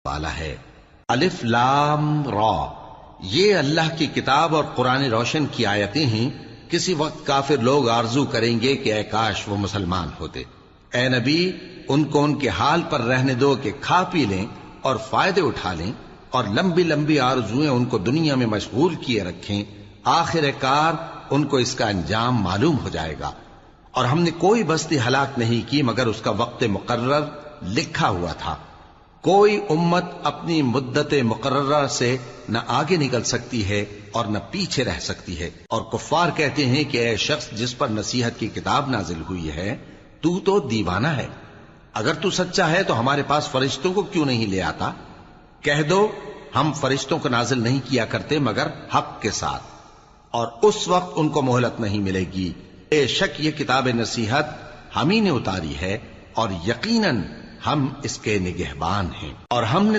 والا ہے۔ الف لام را، یہ اللہ کی کتاب اور قرآن روشن کی آیتیں ہیں۔ کسی وقت کافر لوگ آرزو کریں گے کہ اے کاش وہ مسلمان ہوتے۔ اے نبی، ان کو ان کے حال پر رہنے دو کہ کھا پی لیں اور فائدے اٹھا لیں، اور لمبی لمبی آرزویں ان کو دنیا میں مشغول کیے رکھیں۔ آخر کار ان کو اس کا انجام معلوم ہو جائے گا۔ اور ہم نے کوئی بستی ہلاک نہیں کی مگر اس کا وقت مقرر لکھا ہوا تھا۔ کوئی امت اپنی مدت مقررہ سے نہ آگے نکل سکتی ہے اور نہ پیچھے رہ سکتی ہے۔ اور کفار کہتے ہیں کہ اے شخص جس پر نصیحت کی کتاب نازل ہوئی ہے، تو دیوانہ ہے۔ اگر تو سچا ہے تو ہمارے پاس فرشتوں کو کیوں نہیں لے آتا؟ کہہ دو ہم فرشتوں کو نازل نہیں کیا کرتے مگر حق کے ساتھ، اور اس وقت ان کو مہلت نہیں ملے گی۔ بے شک یہ کتاب نصیحت ہم ہی نے اتاری ہے، اور یقیناً ہم اس کے نگہبان ہیں۔ اور ہم نے